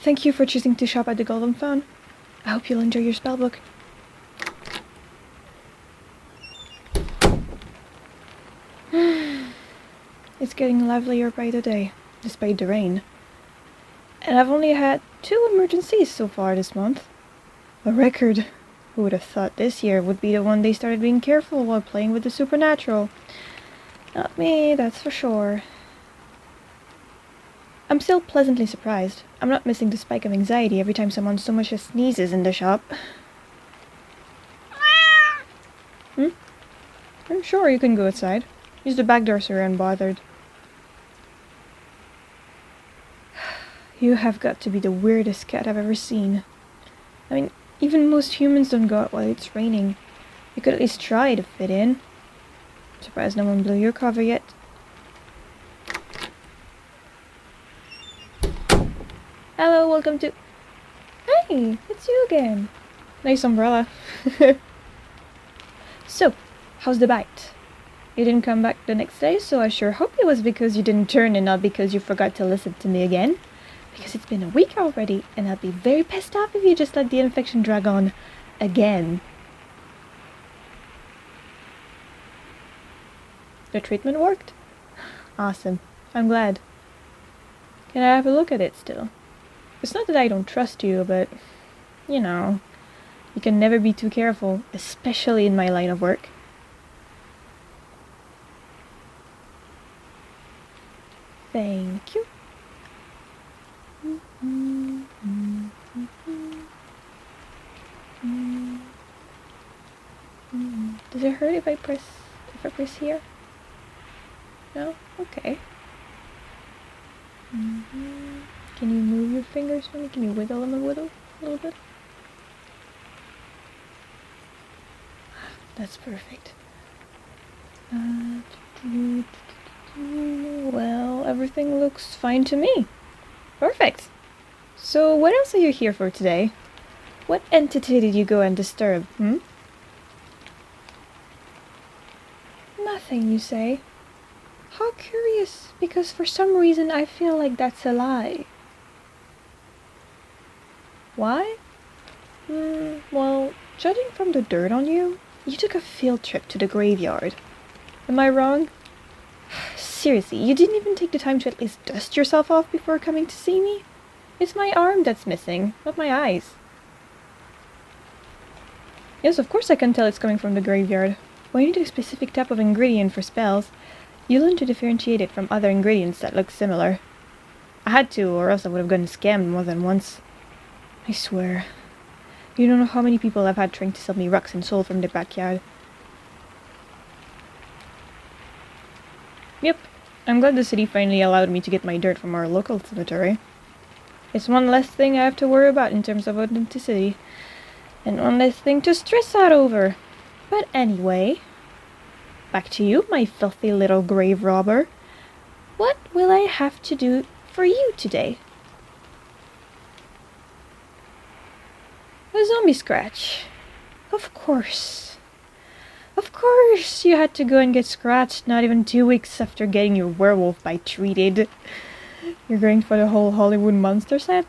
Thank you for choosing to shop at the Golden Phone. I hope you'll enjoy your spellbook. It's getting livelier by the day, despite the rain. And I've only had 2 emergencies so far this month. A record. Who would have thought this year would be the one they started being careful while playing with the supernatural? Not me, that's for sure. I'm still pleasantly surprised. I'm not missing the spike of anxiety every time someone so much as sneezes in the shop. I'm sure you can go outside. Use the back door so you're unbothered. You have got to be the weirdest cat I've ever seen. I mean, even most humans don't go out while it's raining. You could at least try to fit in. Surprised no one blew your cover yet. Hello, welcome to... Hey, it's you again. Nice umbrella. So, how's the bite? You didn't come back the next day, so I sure hope it was because you didn't turn and not because you forgot to listen to me again. Because it's been a week already, and I'd be very pissed off if you just let the infection drag on again. The treatment worked? Awesome. I'm glad. Can I have a look at it still? It's not that I don't trust you, but, you know, you can never be too careful, especially in my line of work. Thank you. Does it hurt if I press here? No? Okay. Can you move your fingers for me? Can you wiggle them a little bit? That's perfect. Well, everything looks fine to me. Perfect. So what else are you here for today? What entity did you go and disturb, Nothing, you say? How curious, because for some reason I feel like that's a lie. Why? Well, judging from the dirt on you, you took a field trip to the graveyard. Am I wrong? Seriously, you didn't even take the time to at least dust yourself off before coming to see me? It's my arm that's missing, not my eyes. Yes, of course I can tell it's coming from the graveyard. When you need a specific type of ingredient for spells, you learn to differentiate it from other ingredients that look similar. I had to, or else I would have gotten scammed more than once. I swear. You don't know how many people I've had trying to sell me rocks and soul from their backyard. Yep, I'm glad the city finally allowed me to get my dirt from our local cemetery. It's one less thing I have to worry about in terms of authenticity, and one less thing to stress out over. But anyway, back to you, my filthy little grave robber. What will I have to do for you today? A zombie scratch. Of course. Of course you had to go and get scratched not even 2 weeks after getting your werewolf bite treated. You're going for the whole Hollywood monster set,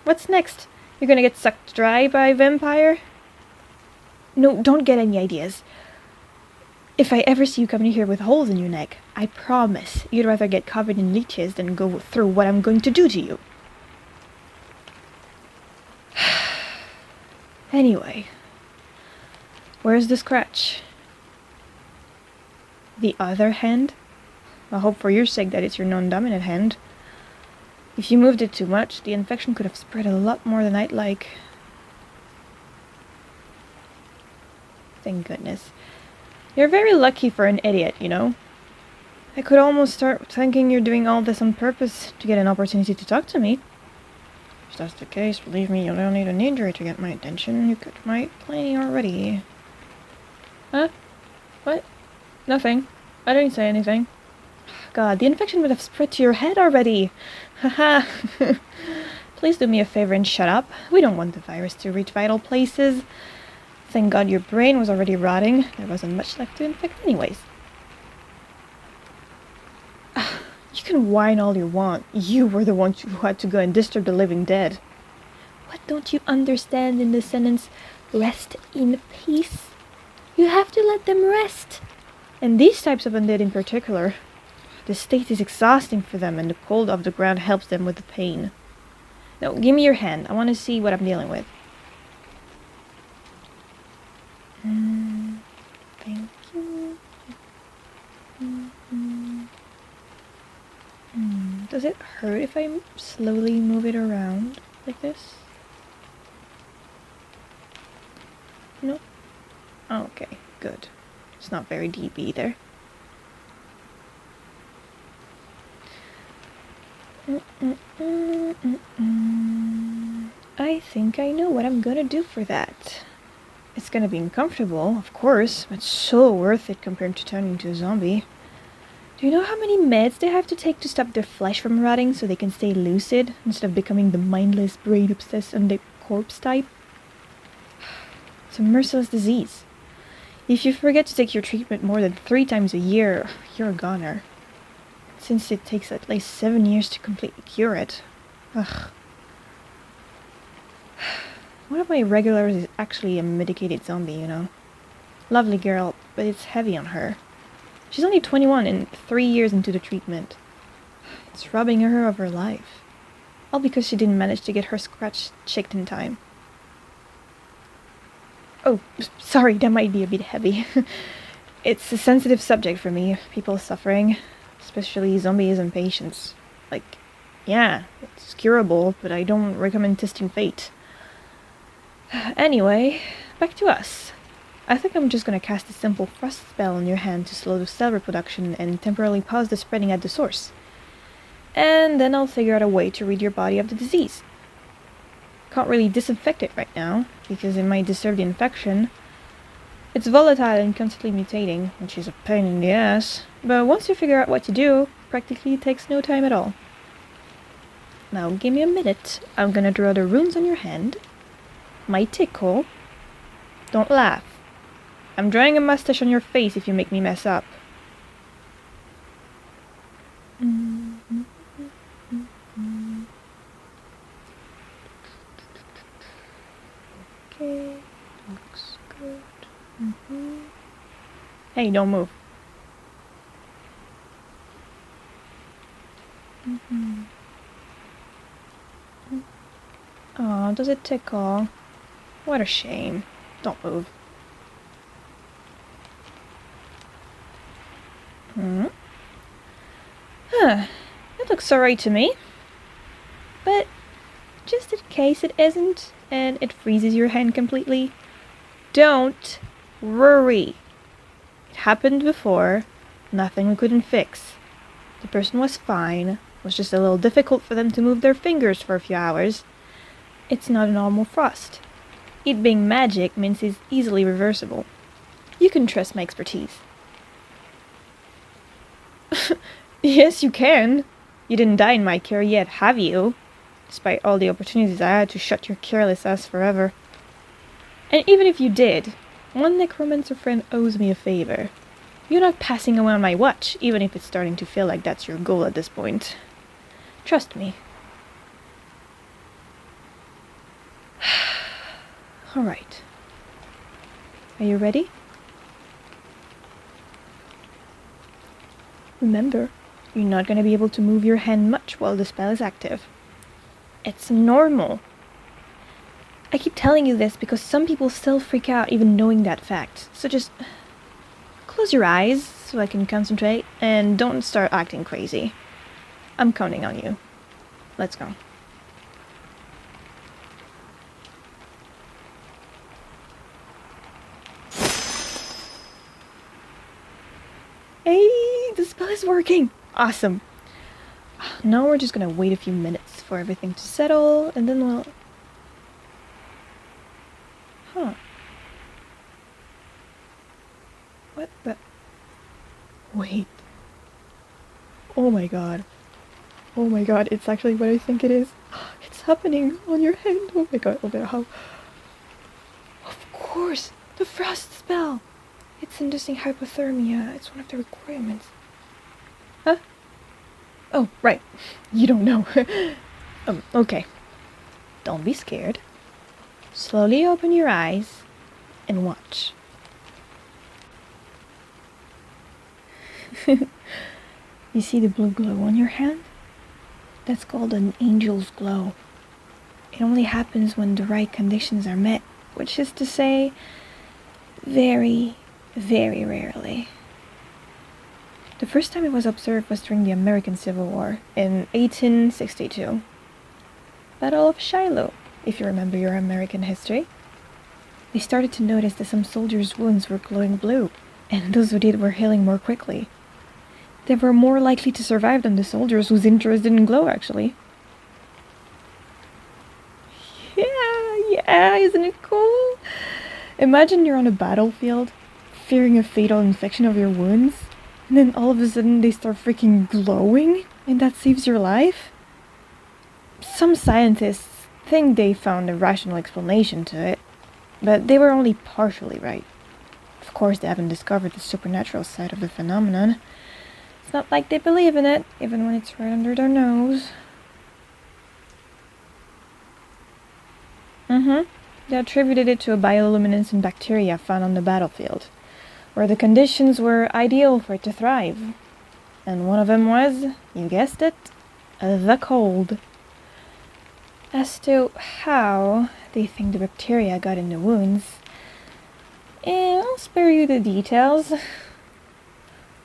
What's next? You're gonna get sucked dry by a vampire? No, don't get any ideas. If I ever see you coming here with holes in your neck, I promise you'd rather get covered in leeches than go through what I'm going to do to you. Anyway, where's the scratch? The other hand? I hope for your sake that it's your non-dominant hand. If you moved it too much, the infection could have spread a lot more than I'd like. Thank goodness. You're very lucky for an idiot, you know? I could almost start thinking you're doing all this on purpose to get an opportunity to talk to me. If that's the case, believe me, you don't need an injury to get my attention. You got my plenty already. Huh? What? Nothing. I didn't say anything. God, the infection would have spread to your head already. Haha. Please do me a favor and shut up. We don't want the virus to reach vital places. Thank God your brain was already rotting. There wasn't much left to infect anyways. You You can whine all you want. You were the one who had to go and disturb the living dead. What don't you understand in the sentence, rest in peace? You have to let them rest. And these types of undead in particular, the state is exhausting for them and the cold of the ground helps them with the pain. Now, give me your hand. I want to see what I'm dealing with. Thank you. Does it hurt if I slowly move it around like this? No? Okay, good. It's not very deep either. I think I know what I'm gonna do for that. It's gonna be uncomfortable, of course, but so worth it compared to turning into a zombie. Do you know how many meds they have to take to stop their flesh from rotting so they can stay lucid instead of becoming the mindless, brain-obsessed undead corpse type? It's a merciless disease. If you forget to take your treatment more than 3 times a year, you're a goner. Since it takes at least 7 years to completely cure it. Ugh. One of my regulars is actually a medicated zombie, you know. Lovely girl, but it's heavy on her. She's only 21 and 3 years into the treatment. It's robbing her of her life. All because she didn't manage to get her scratch checked in time. Oh, sorry, that might be a bit heavy. It's a sensitive subject for me, people suffering. Especially zombies and patients. Like, yeah, it's curable, but I don't recommend testing fate. Anyway, back to us. I think I'm just gonna cast a simple frost spell on your hand to slow the cell reproduction and temporarily pause the spreading at the source. And then I'll figure out a way to rid your body of the disease. Can't really disinfect it right now, because it might disturb the infection. It's volatile and constantly mutating, which is a pain in the ass, but once you figure out what to do, practically takes no time at all. Now give me a minute, I'm gonna draw the runes on your hand. Might tickle. Don't laugh. I'm drawing a mustache on your face if you make me mess up. Okay, looks good. Hey, don't move. Oh, does it tickle? What a shame. Don't move. That looks alright to me. But just in case it isn't, and it freezes your hand completely, don't worry. It happened before. Nothing we couldn't fix. The person was fine. It was just a little difficult for them to move their fingers for a few hours. It's not a normal frost. It being magic means it's easily reversible. You can trust my expertise. Yes, you can. You didn't die in my care yet, have you? Despite all the opportunities I had to shut your careless ass forever. And even if you did, one necromancer friend owes me a favor. You're not passing away on my watch, even if it's starting to feel like that's your goal at this point. Trust me. Alright. Are you ready? Remember, you're not going to be able to move your hand much while the spell is active. It's normal. I keep telling you this because some people still freak out even knowing that fact. So just close your eyes so I can concentrate and don't start acting crazy. I'm counting on you. Let's go. Hey, the spell is working! Awesome. Now we're just gonna wait a few minutes for everything to settle, and then we'll... Huh. What the... Wait. Oh my god. Oh my god, it's actually what I think it is. It's happening on your hand. Oh my god, how... Of course! The frost spell! It's inducing hypothermia. It's one of the requirements. Huh? Oh, right. You don't know. Okay. Don't be scared. Slowly open your eyes and watch. You see the blue glow on your hand? That's called an angel's glow. It only happens when the right conditions are met, which is to say, very, very rarely. The first time it was observed was during the American Civil War in 1862. Battle of Shiloh, if you remember your American history. They started to notice that some soldiers' wounds were glowing blue, and those who did were healing more quickly. They were more likely to survive than the soldiers whose interest didn't glow, actually. Yeah, isn't it cool? Imagine you're on a battlefield, fearing a fatal infection of your wounds, and then all of a sudden they start freaking glowing, and that saves your life? Some scientists think they found a rational explanation to it, but they were only partially right. Of course, they haven't discovered the supernatural side of the phenomenon. It's not like they believe in it, even when it's right under their nose. They attributed it to a bioluminescent bacteria found on the battlefield, where the conditions were ideal for it to thrive. And one of them was, you guessed it, the cold. As to how they think the bacteria got in the wounds, I'll spare you the details.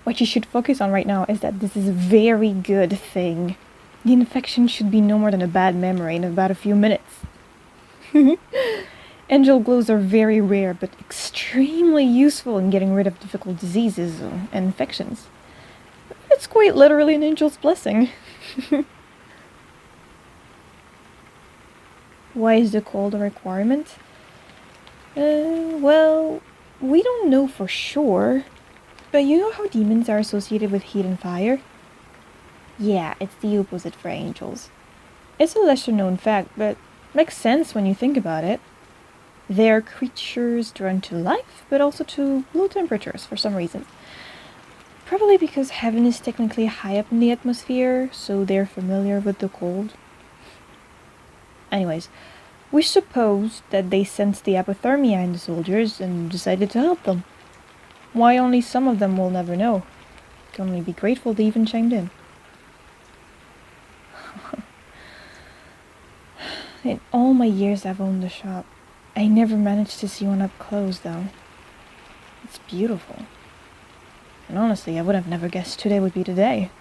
What you should focus on right now is that this is a very good thing. The infection should be no more than a bad memory in about a few minutes. Angel glows are very rare, but extremely useful in getting rid of difficult diseases and infections. It's quite literally an angel's blessing. Why is the cold a requirement? Well, we don't know for sure. But you know how demons are associated with heat and fire? Yeah, it's the opposite for angels. It's a lesser known fact, but makes sense when you think about it. They're creatures drawn to life, but also to low temperatures for some reason. Probably because heaven is technically high up in the atmosphere, so they're familiar with the cold. Anyways, we suppose that they sensed the hypothermia in the soldiers and decided to help them. Why only some of them we'll never know. Can only be grateful they even chimed in. In all my years I've owned the shop, I never managed to see one up close though. It's beautiful. And honestly, I would have never guessed today would be the day.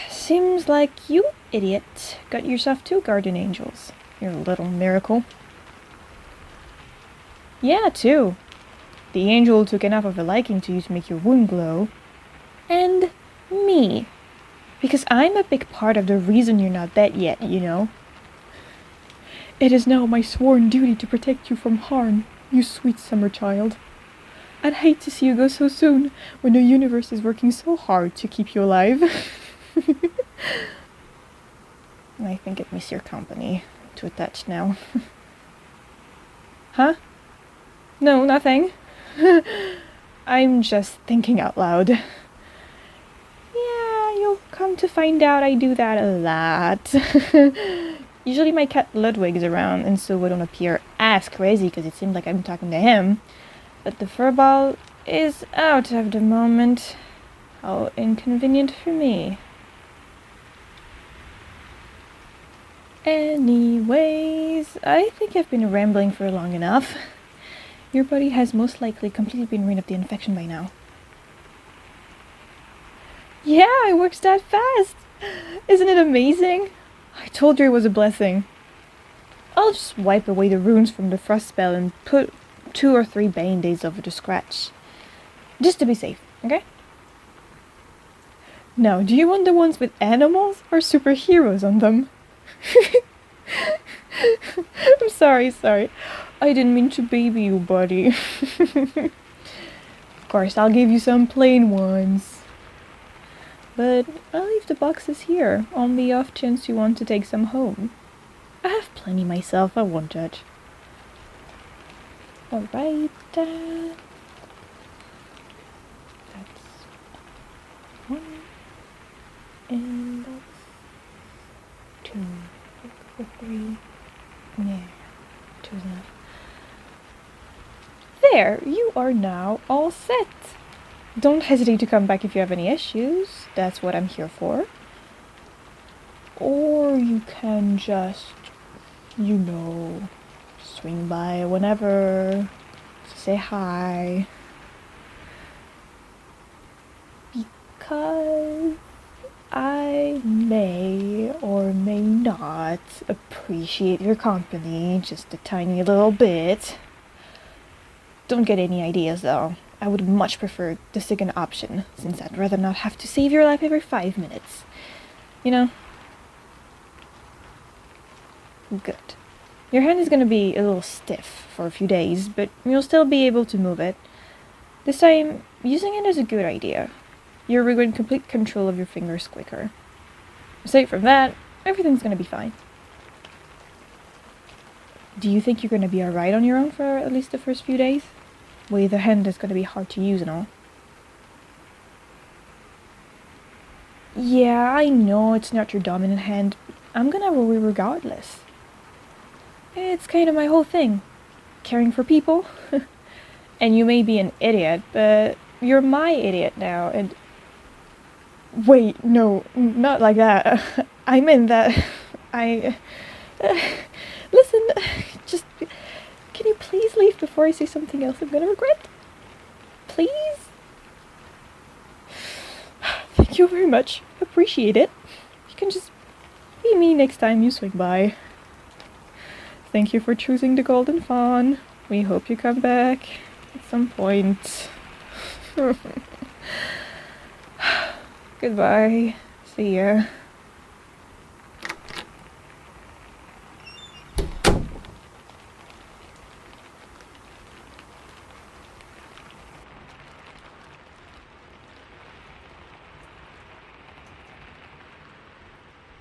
Seems like you, idiot, got yourself 2 guardian angels. Your little miracle. Yeah, 2. The angel who took enough of a liking to you to make your wound glow. And me. Because I'm a big part of the reason you're not dead yet, you know. It is now my sworn duty to protect you from harm, you sweet summer child. I'd hate to see you go so soon, when the universe is working so hard to keep you alive. I think it miss your company. Too attached now. Huh? No, nothing. I'm just thinking out loud. Yeah, you'll come to find out I do that a lot. Usually my cat Ludwig's around, and so I don't appear as crazy because it seems like I'm talking to him. But the furball is out of the moment. How inconvenient for me. Anyways, I think I've been rambling for long enough. Your body has most likely completely been rid of the infection by now. Yeah, it works that fast! Isn't it amazing? I told you it was a blessing. I'll just wipe away the runes from the frost spell and put 2 or 3 band-aids over the scratch. Just to be safe, okay? Now, do you want the ones with animals or superheroes on them? I'm sorry. I didn't mean to baby you, buddy. Of course, I'll give you some plain ones. But I'll leave the boxes here, on the off chance you want to take some home. I have plenty myself, I won't judge. Alright, that's 1, There, you are now all set. Don't hesitate to come back if you have any issues. That's what I'm here for. Or you can just, you know, swing by whenever, say hi. Because I may or may not appreciate your company just a tiny little bit. Don't get any ideas though. I would much prefer the second option, since I'd rather not have to save your life every 5 minutes. You know? Good. Your hand is gonna be a little stiff for a few days, but you'll still be able to move it. This time, using it is a good idea. You'll regain complete control of your fingers quicker. Aside from that, everything's gonna be fine. Do you think you're gonna be alright on your own for at least the first few days? Well, the hand is gonna be hard to use and all. Yeah, I know it's not your dominant hand, but I'm gonna worry regardless. It's kind of my whole thing. Caring for people. And you may be an idiot, but you're my idiot now, and... Wait, no, not like that. I meant that... Listen, just... Can you please leave before I say something else I'm gonna regret? Please? Thank you very much. Appreciate it. You can just be me next time you swing by. Thank you for choosing the Golden Fawn. We hope you come back at some point. Goodbye. See ya.